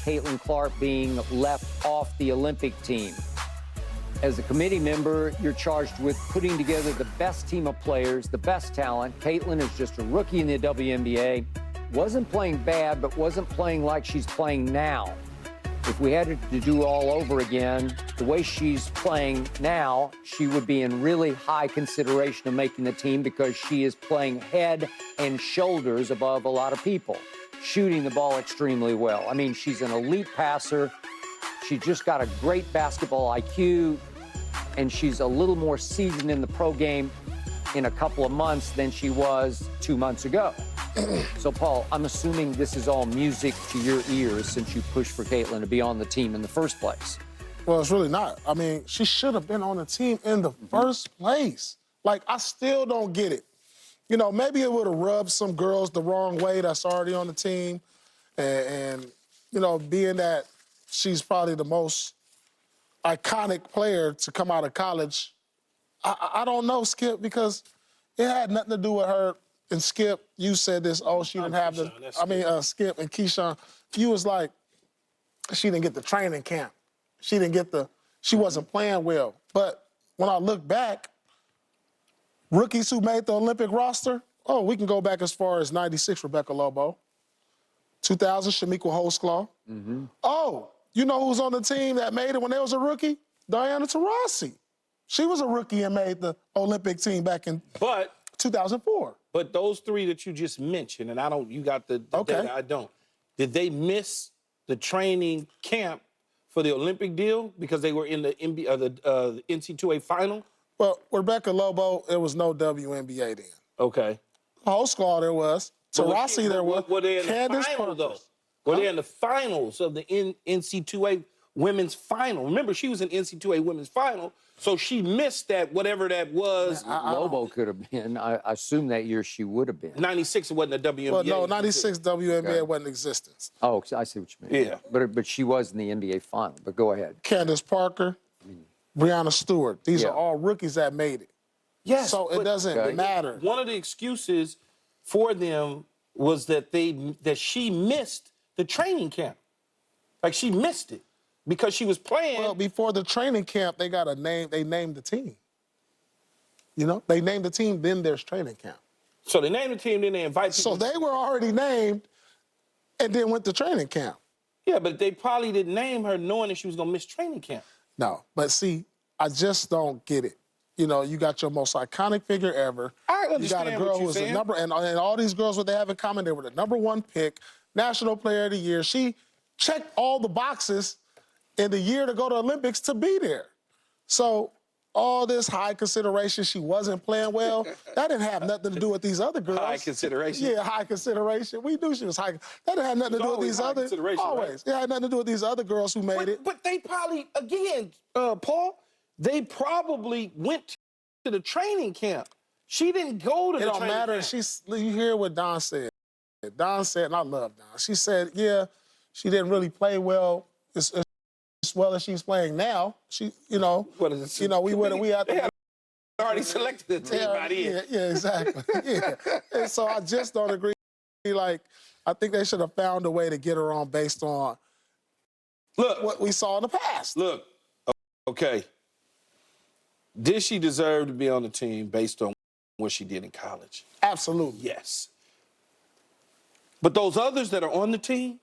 Caitlin Clark being left off the Olympic team. As a committee member, you're charged with putting together the best team of players, the best talent. Caitlin is just a rookie in the WNBA. Wasn't playing bad, but wasn't playing like she's playing now. If we had to do all over again, the way she's playing now, she would be in really high consideration of making the team because she is playing head and shoulders above a lot of people, shooting the ball extremely well. I mean, she's an elite passer. She just got a great basketball IQ, and she's a little more seasoned in the pro game in a couple of months than she was 2 months ago. So, Paul, I'm assuming this is all music to your ears since you pushed for Caitlin to be on the team in the first place. Well, it's really not. I mean, she should have been on the team in the first place. Like, I still don't get it. You know, maybe it would have rubbed some girls the wrong way that's already on the team. And you know, being that she's probably the most iconic player to come out of college, I don't know, Skip, because it had nothing to do with her. And Skip, you said this, oh, she didn't have the, Skip and Keyshawn, you was like, she didn't get the training camp. She didn't get the, she wasn't playing well. But when I look back, rookies who made the Olympic roster, oh, we can go back as far as 96, Rebecca Lobo. 2000, Shamika Holtzclaw. Oh, you know who's on the team that made it when they was a rookie? Diana Taurasi. She was a rookie and made the Olympic team back in 2004. But those three that you just mentioned, and I don't, you got the data, I don't. Did they miss the training camp for the Olympic deal because they were in the NC2A final? Well, Rebecca Lobo, there was no WNBA then. Okay. Holtzclaw there was. Taurasi there was. Were they in the final, though? Were they in the finals of the NC2A women's final? Remember, she was in NC2A women's final, so she missed that, whatever that was. Lobo could have been. I assume that year she would have been. 96, it wasn't a WNBA. Well, no, 96 WNBA wasn't in existence. Oh, I see what you mean. Yeah. But she was in the NBA final. But go ahead. Candace Parker, Breonna Stewart. These are all rookies that made it. Yes. So it doesn't matter. One of the excuses for them was that she missed the training camp. Like, she missed it because she was playing. Well, before the training camp, they got a name. They named the team. You know, they named the team, then there's training camp. So they named the team, then they invited people. So they were already named and then went to training camp. Yeah, but they probably didn't name her knowing that she was going to miss training camp. No, but see, I just don't get it. You know, you got your most iconic figure ever. I understand. You got a girl who was a number, and all these girls, what they have in common, they were the #1 pick, National Player of the Year. She checked all the boxes in the year to go to Olympics to be there. So all this high consideration, she wasn't playing well, that didn't have nothing to do with these other girls. High consideration? Yeah, high consideration. We knew she was high. That didn't have nothing to do with these other. Always. Right? It had nothing to do with these other girls who made it. But they probably, again, Paul, they probably went to the training camp. She didn't go to the training camp. It don't matter. You hear what Don said. Don said, and I love Don, she said, yeah, she didn't really play well as well as she's playing now. She, you know, we had to already selected the team by the end. Yeah, exactly. Yeah. And so I just don't agree. Like, I think they should have found a way to get her on based on what we saw in the past. Look, okay. Did she deserve to be on the team based on what she did in college? Absolutely. Yes. But those others that are on the team,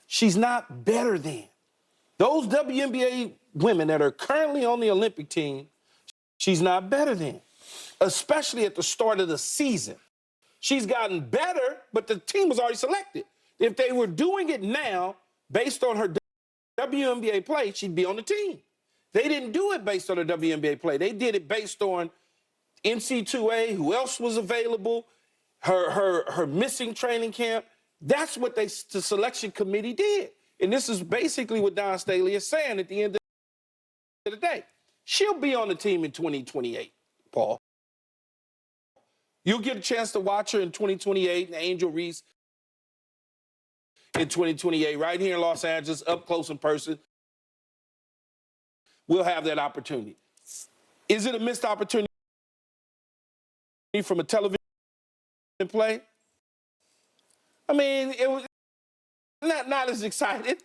she's not better than. Those WNBA women that are currently on the Olympic team, she's not better than, especially at the start of the season. She's gotten better, but the team was already selected. If they were doing it now, based on her WNBA play, she'd be on the team. They didn't do it based on her WNBA play. They did it based on NC2A, who else was available, her missing training camp. That's what the selection committee did. And this is basically what Don Staley is saying at the end of the day. She'll be on the team in 2028, Paul. You'll get a chance to watch her in 2028, and Angel Reese in 2028, right here in Los Angeles, up close in person. We'll have that opportunity. Is it a missed opportunity from a television play? I mean, it was not as excited.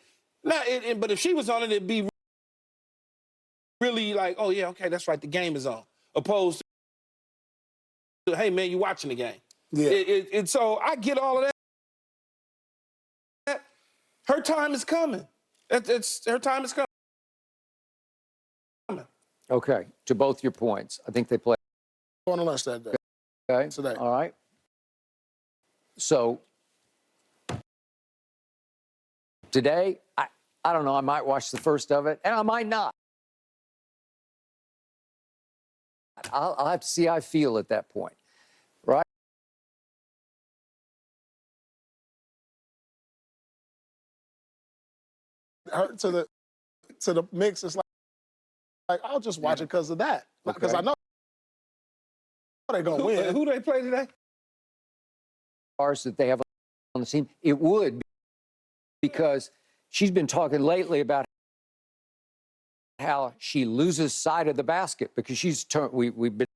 Now, but if she was on it, it'd be really like, oh, yeah, okay, that's right, the game is on. Opposed to, hey, man, you watching the game. Yeah. So I get all of that. Her time is coming. Her time is coming. Okay, to both your points. I think they play. Going to lunch that day. Okay. Today. All right. So today, I don't know, I might watch the first of it, and I might not. I'll have to see how I feel at that point, right? Her to the mix, it's like I'll just watch it because of that. Because I know they're going to win. Who they play today? Stars that they have on the team, it would, because she's been talking lately about how she loses sight of the basket because she's turned. We've been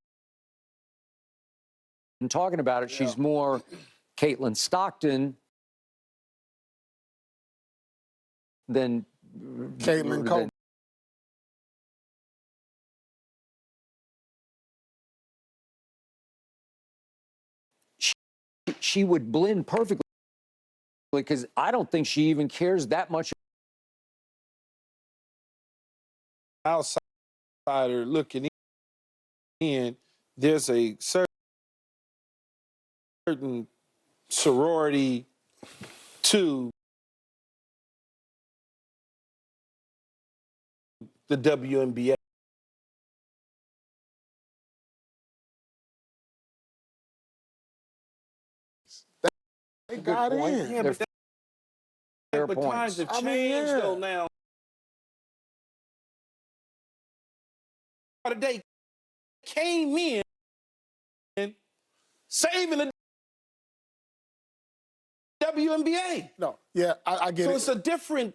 talking about it. Yeah. She's more Caitlin Stockton than Caitlin Cole. She would blend perfectly because I don't think she even cares that much. Outsider looking in, there's a certain sorority to the WNBA. They got in. Yeah, but times have changed though now. They came in saving the WNBA. No, yeah, I get it. So it's a different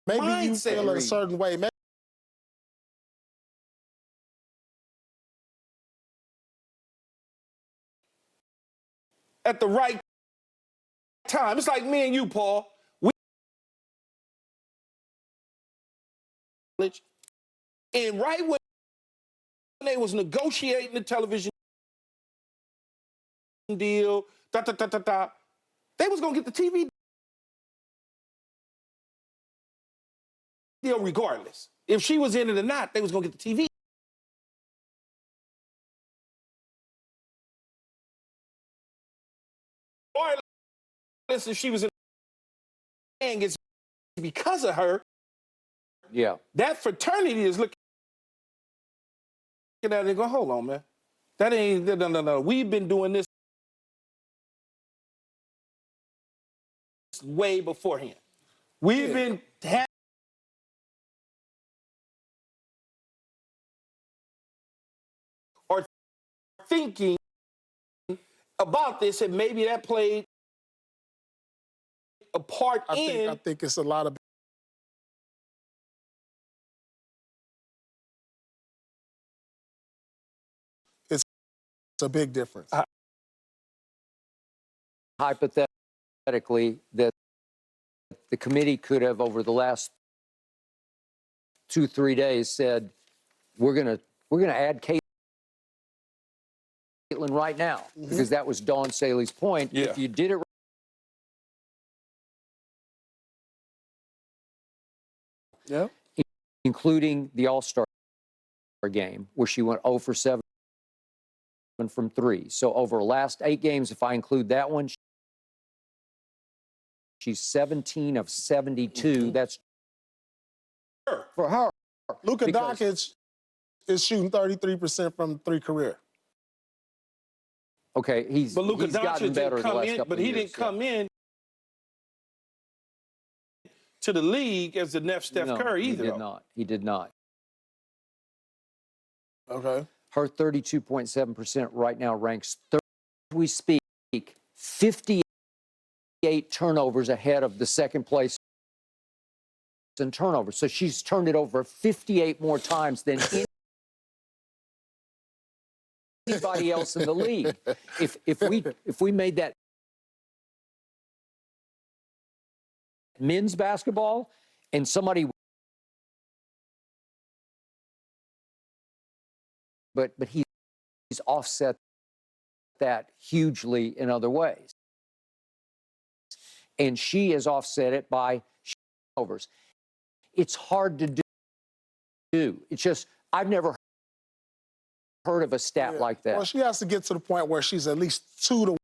maybe mindset. You feel a certain way. Maybe at the right time. It's like me and you, Paul. And right when they was negotiating the television deal, they was gonna get the TV deal regardless. If she was in it or not, they was gonna get the TV. Regardless if she was in the it's because of her. Yeah. That fraternity is looking at it and go, hold on, man. That ain't, no. We've been doing this way beforehand. We've been or thinking about this, and maybe that played a part I think it's a lot of. It's a big difference. Hypothetically, that the committee could have, over the last 2-3 days, said, we're gonna add Caitlin right now, because that was Dawn Saley's point. Yeah. If you did it, Yeah. including the All-Star game, where she went 0 for 7 from 3. So over the last 8 games, if I include that one, she's 17 of 72. That's for her. Luka Doncic is shooting 33% from 3 career. Okay, but Luka he's gotten Doncic better didn't the come last in, couple but of he years, didn't come in to the league as the next Steph Curry either. He did not. He did not. Okay. Her 32.7% right now ranks third as we speak, 58 turnovers ahead of the second place in turnovers. So she's turned it over 58 more times than anybody else in the league. If we made that men's basketball, and somebody, but he's offset that hugely in other ways. And she has offset it by overs. It's hard to do. It's just, I've never heard of a stat like that. Well, she has to get to the point where she's at least 2 to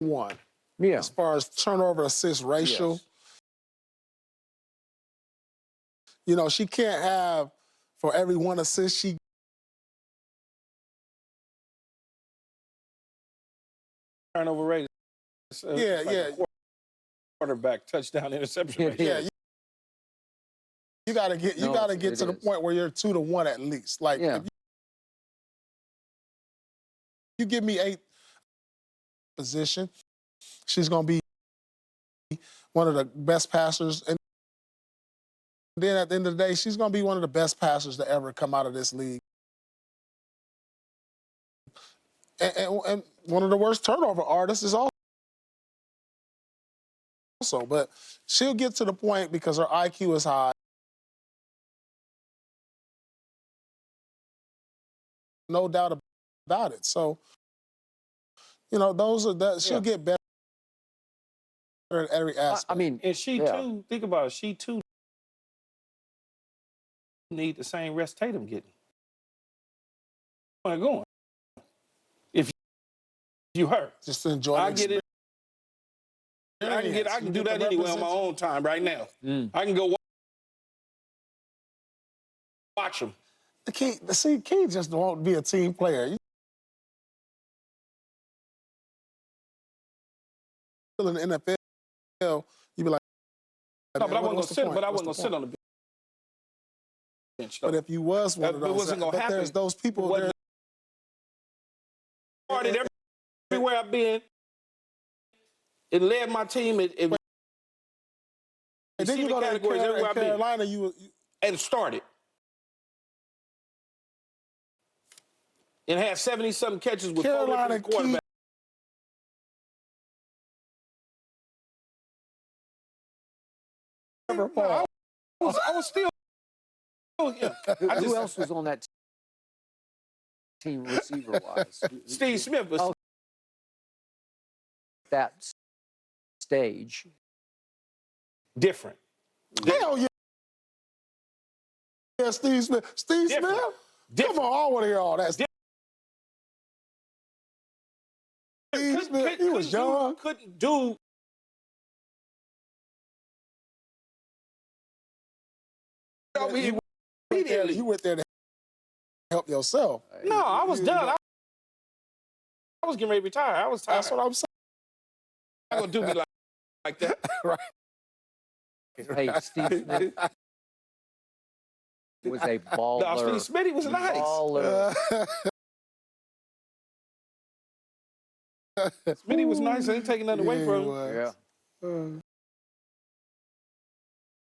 1. Yeah. As far as turnover assist ratio. Yes. You know, she can't have, for every 1 assist she Turnover rate. Yeah. Quarterback touchdown interception rate. Yeah. You gotta get to the point where you're 2 to 1 at least. Like if you give me 8 position, she's gonna be one of the best passers, and then at the end of the day, she's gonna be one of the best passers to ever come out of this league. And one of the worst turnover artists is also. But she'll get to the point because her IQ is high. No doubt about it. So, you know, she'll get better at every aspect. I mean, and she too, think about it, she too need the same rest Tatum getting. Where going? If you hurt. Just enjoy I get it. I can do that anyway on my own time right now. I can go watch them. The key just won't be a team player. You in the NFL, you be like, no, but I wasn't gonna sit on the bench. But if you was one of those, it wasn't gonna happen. There's those people there. Started everywhere I've been. It led my team. And then you go to Carolina, and started. And had 70-something catches with Carolina quarterback. I was still. Who else was on that team receiver-wise? Steve Smith was. That stage. Different. Hell yeah. Yeah, Steve Smith. Steve Smith? Come on, I want to hear all that. Steve Smith, he was young. Couldn't do. You went there to help yourself. No, I was done. I was getting ready to retire. I was tired. That's what I'm saying. I'm going to do me like that. Right. Hey, Steve Smith was a baller. No, Steve Smitty was nice. Baller. Smitty was nice. I ain't taking nothing away from him. Yeah.